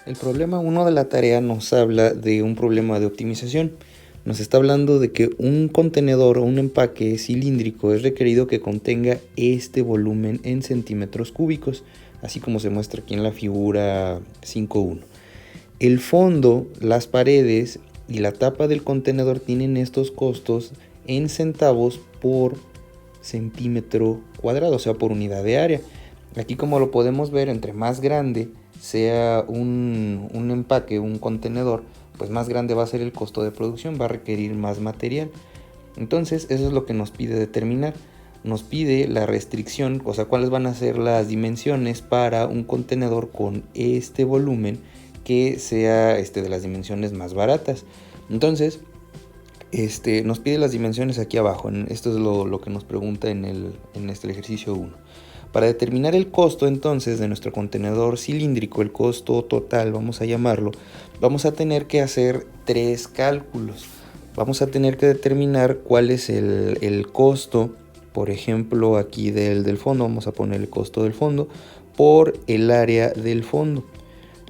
El problema 1 de la tarea nos habla de un problema de optimización. Nos está hablando de que un contenedor o un empaque cilíndrico es requerido que contenga este volumen en centímetros cúbicos, así como se muestra aquí en la figura 5.1. El fondo, las paredes y la tapa del contenedor tienen estos costos en centavos por centímetro cuadrado, o sea, por unidad de área. Aquí, como lo podemos ver, entre más grande sea un empaque, un contenedor, pues más grande va a ser el costo de producción, va a requerir más material. Entonces, eso es lo que nos pide determinar. Nos pide la restricción, o sea, cuáles van a ser las dimensiones para un contenedor con este volumen que sea de las dimensiones más baratas. Entonces, nos pide las dimensiones aquí abajo. Esto es lo que nos pregunta en el ejercicio 1. Para determinar el costo entonces de nuestro contenedor cilíndrico, el costo total vamos a llamarlo, vamos a tener que hacer 3 cálculos. Vamos a tener que determinar cuál es el costo, por ejemplo aquí del fondo, vamos a poner el costo del fondo por el área del fondo.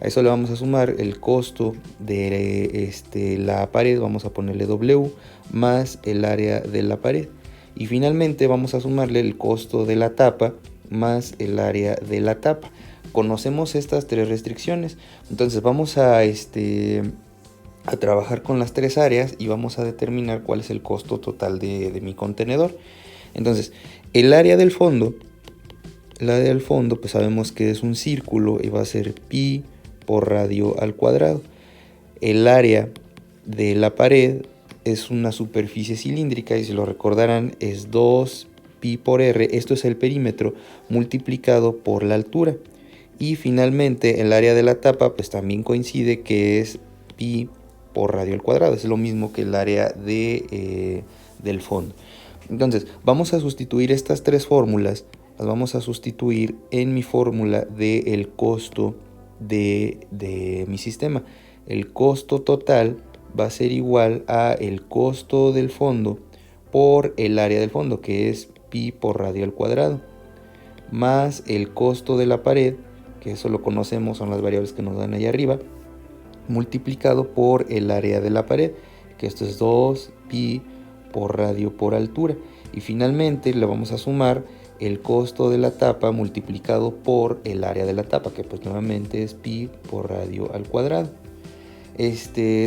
A eso le vamos a sumar el costo de la pared, vamos a ponerle W, más el área de la pared. Y finalmente vamos a sumarle el costo de la tapa más el área de la tapa. Conocemos estas 3 restricciones, entonces vamos a trabajar con las 3 áreas y vamos a determinar cuál es el costo total de mi contenedor. Entonces, el área del fondo pues sabemos que es un círculo y va a ser pi por radio al cuadrado. El área de la pared es una superficie cilíndrica y si lo recordarán es 2 pi por r, esto es el perímetro multiplicado por la altura. Y finalmente el área de la tapa pues también coincide que es pi por radio al cuadrado, es lo mismo que el área del fondo. Entonces vamos a sustituir estas 3 fórmulas, las vamos a sustituir en mi fórmula del costo de mi sistema. El costo total va a ser igual a el costo del fondo por el área del fondo, que es pi por radio al cuadrado, más el costo de la pared, que eso lo conocemos, son las variables que nos dan ahí arriba, multiplicado por el área de la pared, que esto es 2 pi por radio por altura. Y finalmente le vamos a sumar el costo de la tapa multiplicado por el área de la tapa, que pues nuevamente es pi por radio al cuadrado.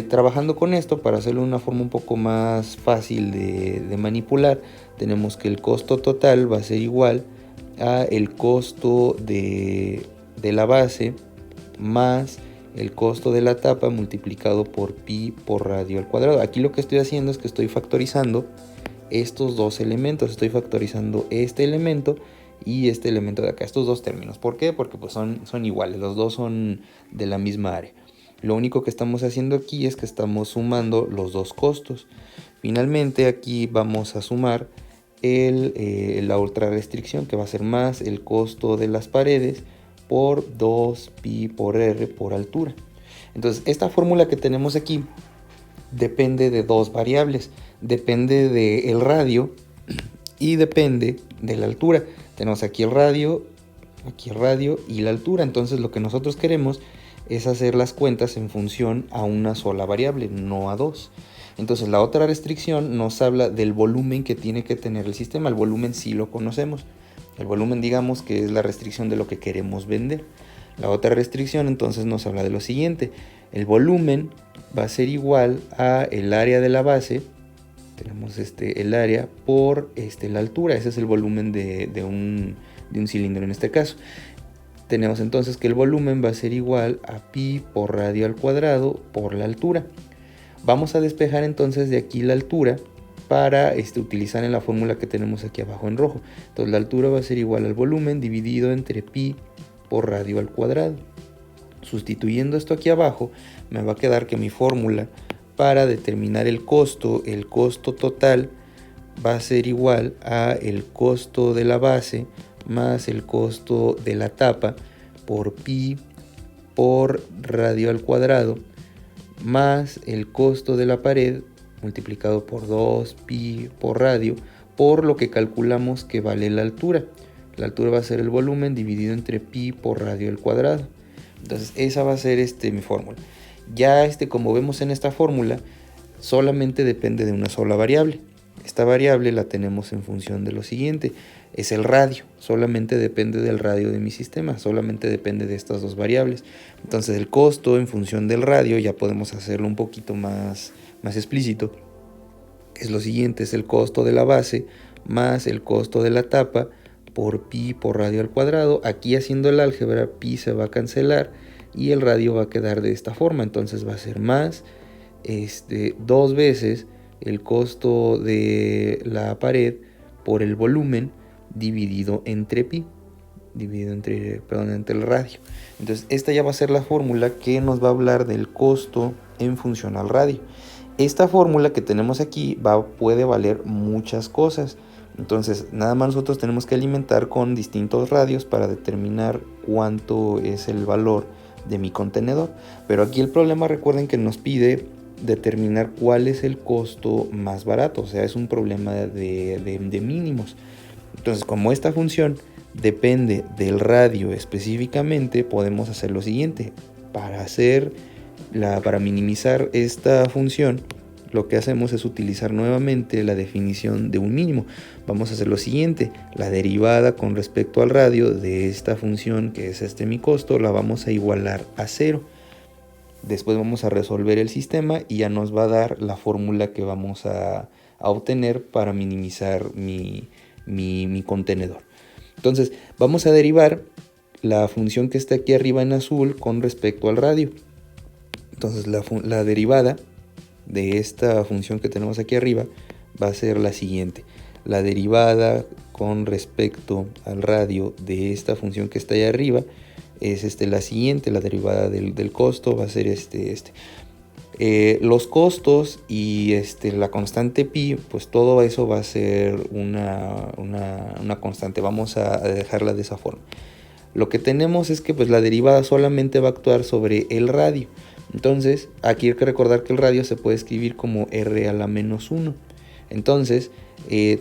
Trabajando con esto, para hacerlo de una forma un poco más fácil de manipular, tenemos que el costo total va a ser igual a el costo de la base más el costo de la tapa multiplicado por pi por radio al cuadrado. Aquí lo que estoy haciendo es que estoy factorizando estos dos elementos, estoy factorizando este elemento y este elemento de acá, estos dos términos. ¿Por qué? Porque pues son iguales, los dos son de la misma área. Lo único que estamos haciendo aquí es que estamos sumando los dos costos. Finalmente aquí vamos a sumar la otra restricción, que va a ser más el costo de las paredes por 2 pi por r por altura. Entonces esta fórmula que tenemos aquí depende de dos variables, depende del radio y depende de la altura. Tenemos aquí el radio y la altura. Entonces lo que nosotros queremos es hacer las cuentas en función a una sola variable, no a dos. Entonces la otra restricción nos habla del volumen que tiene que tener el sistema. El volumen sí lo conocemos. El volumen, digamos que es la restricción de lo que queremos vender. La otra restricción entonces nos habla de lo siguiente: el volumen va a ser igual a el área de la base, tenemos el área por la altura. Ese es el volumen de un cilindro en este caso. Tenemos entonces que el volumen va a ser igual a pi por radio al cuadrado por la altura. Vamos a despejar entonces de aquí la altura para utilizar en la fórmula que tenemos aquí abajo en rojo. Entonces la altura va a ser igual al volumen dividido entre pi por radio al cuadrado. Sustituyendo esto aquí abajo, me va a quedar que mi fórmula para determinar el costo total va a ser igual a el costo de la base más el costo de la tapa por pi por radio al cuadrado más el costo de la pared multiplicado por 2 pi por radio por lo que calculamos que vale la altura. La altura va a ser el volumen dividido entre pi por radio al cuadrado. Entonces esa va a ser mi fórmula. Ya como vemos en esta fórmula, solamente depende de una sola variable. Esta variable la tenemos en función de lo siguiente, es el radio, solamente depende del radio de mi sistema, solamente depende de estas dos variables. Entonces el costo en función del radio ya podemos hacerlo un poquito más explícito. Es lo siguiente, es el costo de la base más el costo de la tapa por pi por radio al cuadrado. Aquí haciendo el álgebra, pi se va a cancelar y el radio va a quedar de esta forma. Entonces va a ser más dos veces el costo de la pared por el volumen dividido entre pi, dividido entre el radio. Entonces esta ya va a ser la fórmula que nos va a hablar del costo en función al radio. Esta fórmula que tenemos aquí puede valer muchas cosas. Entonces nada más nosotros tenemos que alimentar con distintos radios para determinar cuánto es el valor de mi contenedor. Pero aquí el problema, recuerden que nos pide determinar cuál es el costo más barato. O sea, es un problema de mínimos. Entonces, como esta función depende del radio específicamente, podemos hacer lo siguiente. Para minimizar esta función, lo que hacemos es utilizar nuevamente la definición de un mínimo. Vamos a hacer lo siguiente, la derivada con respecto al radio de esta función, que es mi costo, la vamos a igualar a 0. Después vamos a resolver el sistema y ya nos va a dar la fórmula que vamos a obtener para minimizar mi contenedor. Entonces vamos a derivar la función que está aquí arriba en azul con respecto al radio. Entonces la derivada de esta función que tenemos aquí arriba va a ser la siguiente. La derivada con respecto al radio de esta función que está ahí arriba es la siguiente. La derivada del costo va a ser los costos y la constante pi, pues todo eso va a ser una constante. Vamos a dejarla de esa forma. Lo que tenemos es que pues la derivada solamente va a actuar sobre el radio. Entonces aquí hay que recordar que el radio se puede escribir como r a la menos 1. Entonces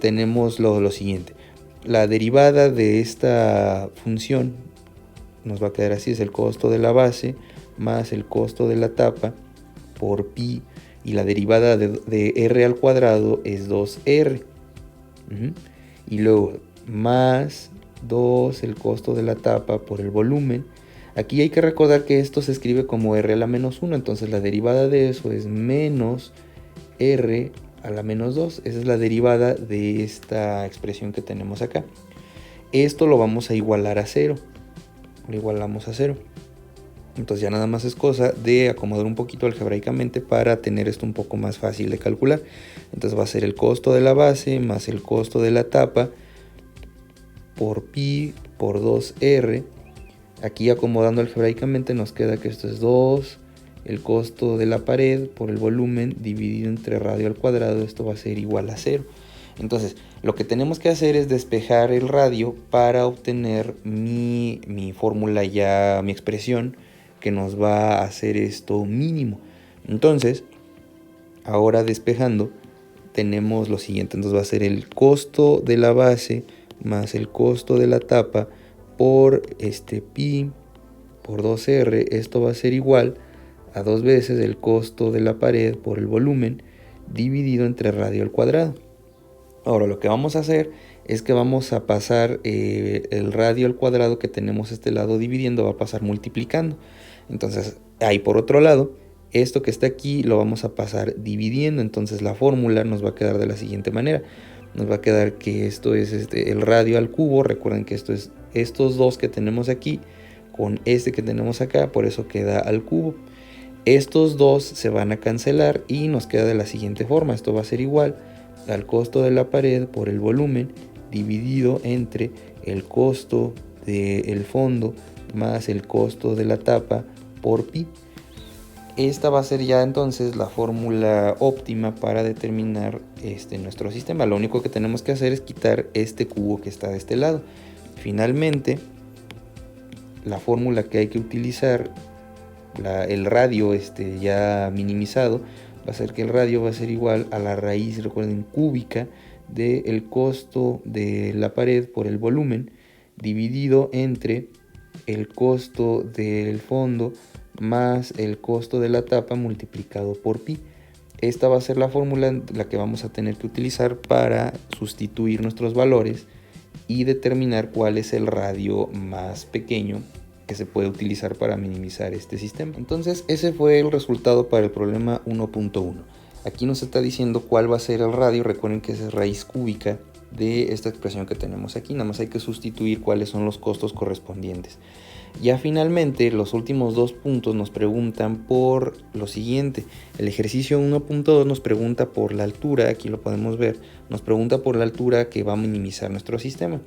tenemos lo siguiente. La derivada de esta función nos va a quedar así, es el costo de la base más el costo de la tapa por pi, y la derivada de r al cuadrado es 2r. Y luego más 2 el costo de la tapa por el volumen. Aquí hay que recordar que esto se escribe como r a la menos 1, entonces la derivada de eso es menos r a la menos 2. Esa es la derivada de esta expresión que tenemos acá. Esto lo vamos a igualar a 0. Lo igualamos a 0. Entonces ya nada más es cosa de acomodar un poquito algebraicamente para tener esto un poco más fácil de calcular. Entonces va a ser el costo de la base más el costo de la tapa por pi por 2r. Aquí acomodando algebraicamente nos queda que esto es 2 el costo de la pared por el volumen dividido entre radio al cuadrado. Esto va a ser igual a 0. Entonces lo que tenemos que hacer es despejar el radio para obtener mi fórmula, ya mi expresión que nos va a hacer esto mínimo. Entonces ahora despejando tenemos lo siguiente. Entonces va a ser el costo de la base más el costo de la tapa por pi por 2r. Esto va a ser igual a 2 veces el costo de la pared por el volumen dividido entre radio al cuadrado. Ahora lo que vamos a hacer es que vamos a pasar el radio al cuadrado que tenemos este lado dividiendo, va a pasar multiplicando. Entonces ahí por otro lado, esto que está aquí lo vamos a pasar dividiendo. Entonces la fórmula nos va a quedar de la siguiente manera. Nos va a quedar que esto es el radio al cubo. Recuerden que esto es estos dos que tenemos aquí con este que tenemos acá, por eso queda al cubo. Estos dos se van a cancelar y nos queda de la siguiente forma. Esto va a ser igual al costo de la pared por el volumen dividido entre el costo del fondo más el costo de la tapa por pi. Esta va a ser ya entonces la fórmula óptima para determinar nuestro sistema. Lo único que tenemos que hacer es quitar este cubo que está de este lado. Finalmente, la fórmula que hay que utilizar, el radio ya minimizado, va a ser que el radio va a ser igual a la raíz, recuerden, cúbica del costo de la pared por el volumen dividido entre el costo del fondo más el costo de la tapa multiplicado por pi. Esta va a ser la fórmula la que vamos a tener que utilizar para sustituir nuestros valores y determinar cuál es el radio más pequeño que se puede utilizar para minimizar este sistema. Entonces ese fue el resultado para el problema 1.1. Aquí nos está diciendo cuál va a ser el radio. Recuerden que esa es raíz cúbica de esta expresión que tenemos aquí. Nada más hay que sustituir cuáles son los costos correspondientes. Ya finalmente los últimos dos puntos nos preguntan por lo siguiente. El ejercicio 1.2 nos pregunta por la altura, aquí lo podemos ver, nos pregunta por la altura que va a minimizar nuestro sistema.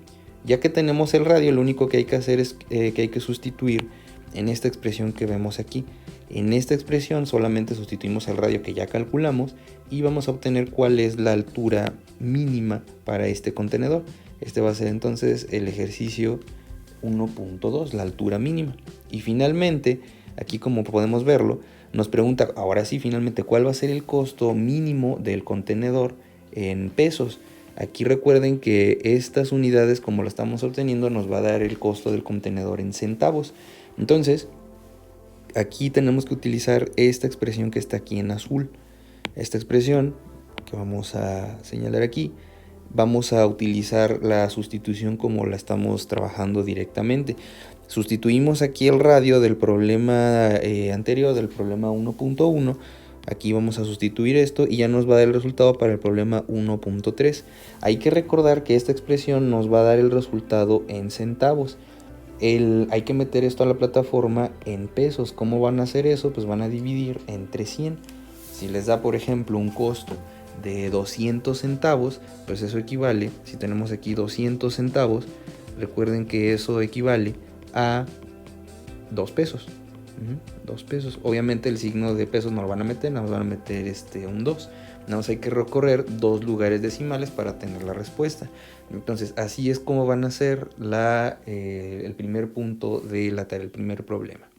Ya que tenemos el radio, lo único que hay que hacer es que hay que sustituir en esta expresión que vemos aquí. En esta expresión solamente sustituimos el radio que ya calculamos y vamos a obtener cuál es la altura mínima para este contenedor. Este va a ser entonces el ejercicio 1.2, la altura mínima. Y finalmente, aquí como podemos verlo, nos pregunta ahora sí finalmente cuál va a ser el costo mínimo del contenedor en pesos. Aquí recuerden que estas unidades, como lo estamos obteniendo, nos va a dar el costo del contenedor en centavos. Entonces, aquí tenemos que utilizar esta expresión que está aquí en azul. Esta expresión que vamos a señalar aquí, vamos a utilizar la sustitución como la estamos trabajando directamente. Sustituimos aquí el radio del problema anterior, del problema 1.1. Aquí vamos a sustituir esto y ya nos va a dar el resultado para el problema 1.3. Hay que recordar que esta expresión nos va a dar el resultado en centavos. Hay que meter esto a la plataforma en pesos. ¿Cómo van a hacer eso? Pues van a dividir entre 100. Si les da, por ejemplo, un costo de 200 centavos, pues eso equivale, si tenemos aquí 200 centavos, recuerden que eso equivale a 2 pesos. 2 pesos. Obviamente el signo de pesos no lo van a meter, nada más van a meter un 2. Nada más hay que recorrer 2 lugares decimales para tener la respuesta. Entonces así es como van a ser el primer punto de la tarea, el primer problema.